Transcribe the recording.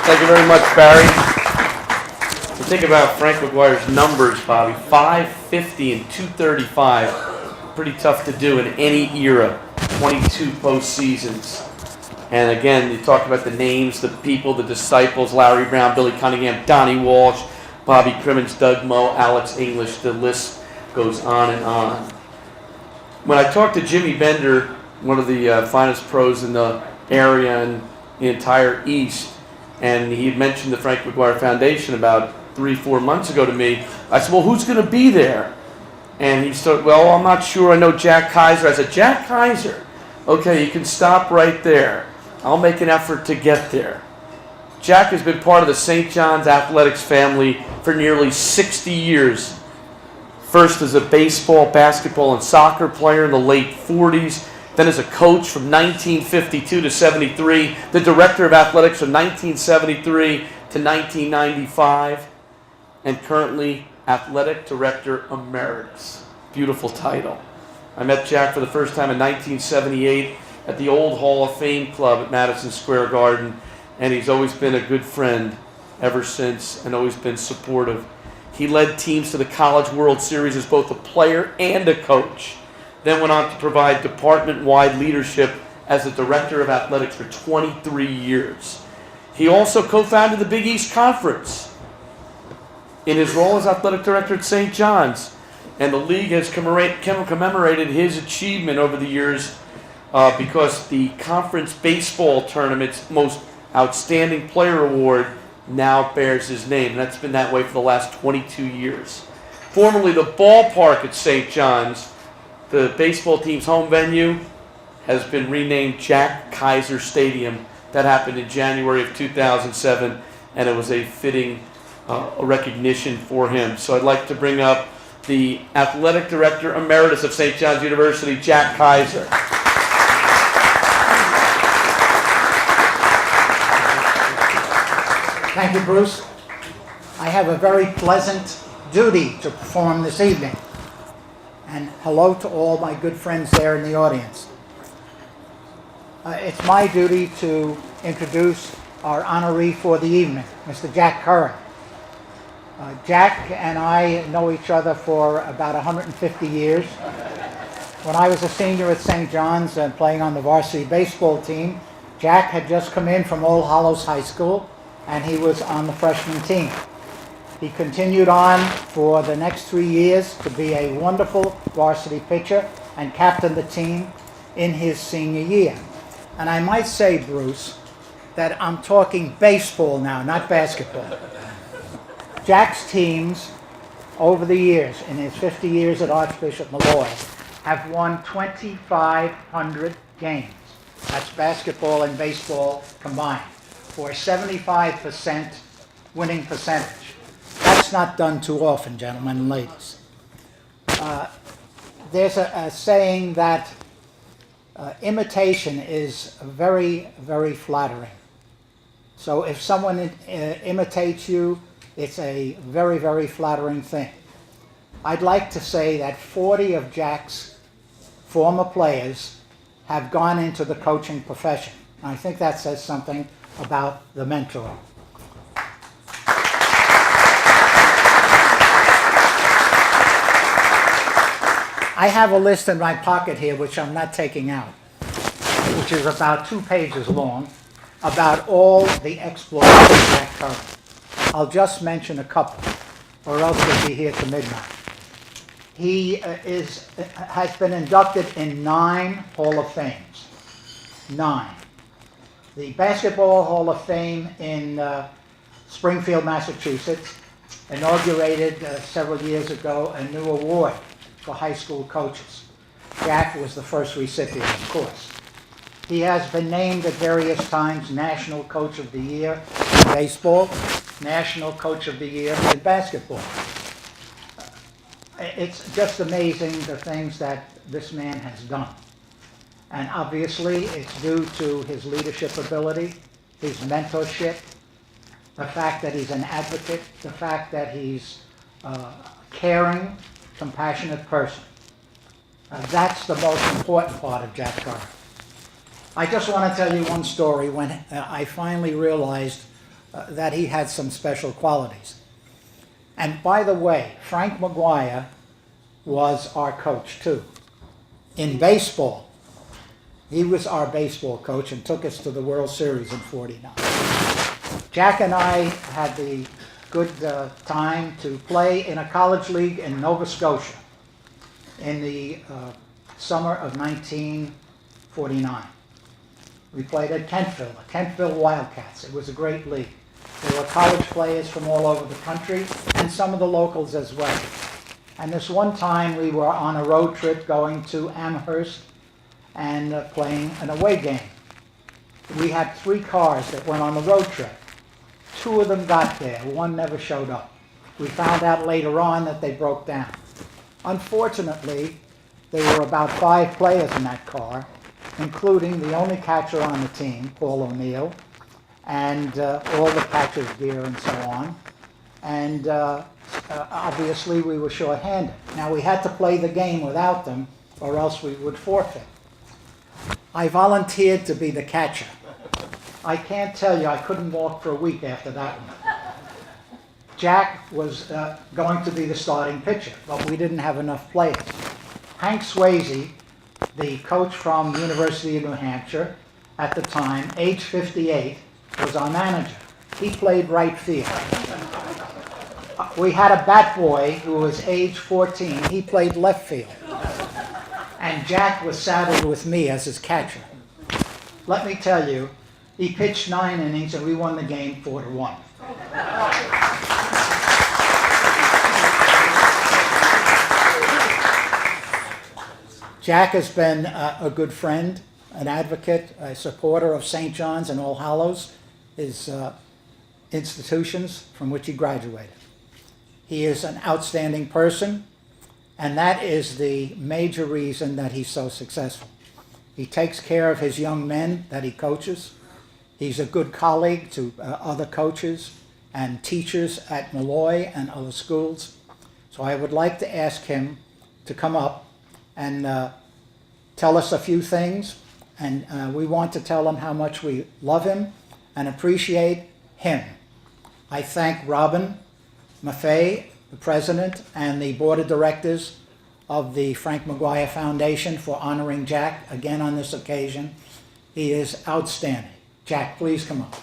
Thank you very much, Barry. You think about Frank McGuire's numbers, Bobby. 550 and 235. Pretty tough to do in any era. 22 postseasons. And again, you talk about the names, the people, the disciples, Larry Brown, Billy Cunningham, Donnie Walsh, Bobby Crimmins, Doug Moe, Alex English. The list goes on and on. When I talked to Jimmy Bender, one of the finest pros in the area and the entire East, and he had mentioned the Frank McGuire Foundation about 3-4 months ago to me, I said, well, who's going to be there? And he said, well, I'm not sure. I know Jack Kaiser. I said, Jack Kaiser? Okay, you can stop right there. I'll make an effort to get there. Jack has been part of the St. John's Athletics family for nearly 60 years. First as a baseball, basketball, and soccer player in the late 40s, then as a coach from 1952 to 73, the director of athletics from 1973 to 1995, and currently athletic director emeritus. Beautiful title. I met Jack for the first time in 1978 at the old Hall of Fame Club at Madison Square Garden, and he's always been a good friend ever since and always been supportive. He led teams to the College World Series as both a player and a coach, then went on to provide department-wide leadership as the director of athletics for 23 years. He also co-founded the Big East Conference in his role as athletic director at St. John's, and the league has commemorated his achievement over the years because the conference baseball tournament's most outstanding player award now bears his name, and that's been that way for the last 22 years. Formerly the ballpark at St. John's, the baseball team's home venue, has been renamed Jack Kaiser Stadium. That happened in January of 2007, and it was a fitting recognition for him. So I'd like to bring up the Athletic Director Emeritus of St. John's University, Jack Kaiser. Thank you, Bruce. I have a very pleasant duty to perform this evening. And hello to all my good friends there in the audience. It's my duty to introduce our honoree for the evening, Mr. Jack Curran. Jack and I know each other for about 150 years. When I was a senior at St. John's and playing on the varsity baseball team, Jack had just come in from All Hallows High School, and he was on the freshman team. He continued on for the next 3 years to be a wonderful varsity pitcher and captained the team in his senior year. And I might say, Bruce, that I'm talking baseball now, not basketball. Jack's teams, over the years, in his 50 years at Archbishop Malloy, have won 2,500 games. That's basketball and baseball combined, for a 75% winning percentage. That's not done too often, gentlemen and ladies. There's a saying that imitation is very, very flattering. So if someone imitates you, it's a very, very flattering thing. I'd like to say that 40 of Jack's former players have gone into the coaching profession. And I think that says something about the mentor. I have a list in my pocket here, which I'm not taking out, which is about 2 pages long, about all the exploits of Jack Curran. I'll just mention a couple, or else we'll be here till midnight. He has been inducted in 9 Hall of Fames. 9. The Basketball Hall of Fame in Springfield, Massachusetts, inaugurated several years ago a new award for high school coaches. Jack was the first recipient, of course. He has been named at various times National Coach of the Year in baseball, National Coach of the Year in basketball. It's just amazing the things that this man has done. And obviously, it's due to his leadership ability, his mentorship, the fact that he's an advocate, the fact that he's a caring, compassionate person. That's the most important part of Jack Curran. I just want to tell you one story. When I finally realized that he had some special qualities. And by the way, Frank McGuire was our coach too. In baseball, he was our baseball coach and took us to the World Series in '49. Jack and I had the good time to play in a college league in Nova Scotia in the summer of 1949. We played at Kentville Wildcats. It was a great league. There were college players from all over the country and some of the locals as well. And this one time we were on a road trip going to Amherst and playing an away game. We had 3 cars that went on the road trip. 2 of them got there. 1 never showed up. We found out later on that they broke down. Unfortunately, there were about 5 players in that car, including the only catcher on the team, Paul O'Neill, and all the catcher's gear and so on. And obviously we were short-handed. Now we had to play the game without them or else we would forfeit. I volunteered to be the catcher. I can't tell you, I couldn't walk for a week after that one. Jack was going to be the starting pitcher, but we didn't have enough players. Hank Swayze, the coach from the University of New Hampshire at the time, age 58, was our manager. He played right field. We had a bat boy who was age 14. He played left field. And Jack was saddled with me as his catcher. Let me tell you, he pitched 9 innings and we won the game 4-1. Jack has been a good friend, an advocate, a supporter of St. John's and All Hallows, his institutions from which he graduated. He is an outstanding person, and that is the major reason that he's so successful. He takes care of his young men that he coaches. He's a good colleague to other coaches and teachers at Malloy and other schools. So I would like to ask him to come up and tell us a few things. And we want to tell him how much we love him and appreciate him. I thank Robin Maffei, the president, and the board of directors of the Frank McGuire Foundation for honoring Jack again on this occasion. He is outstanding. Jack, please come up.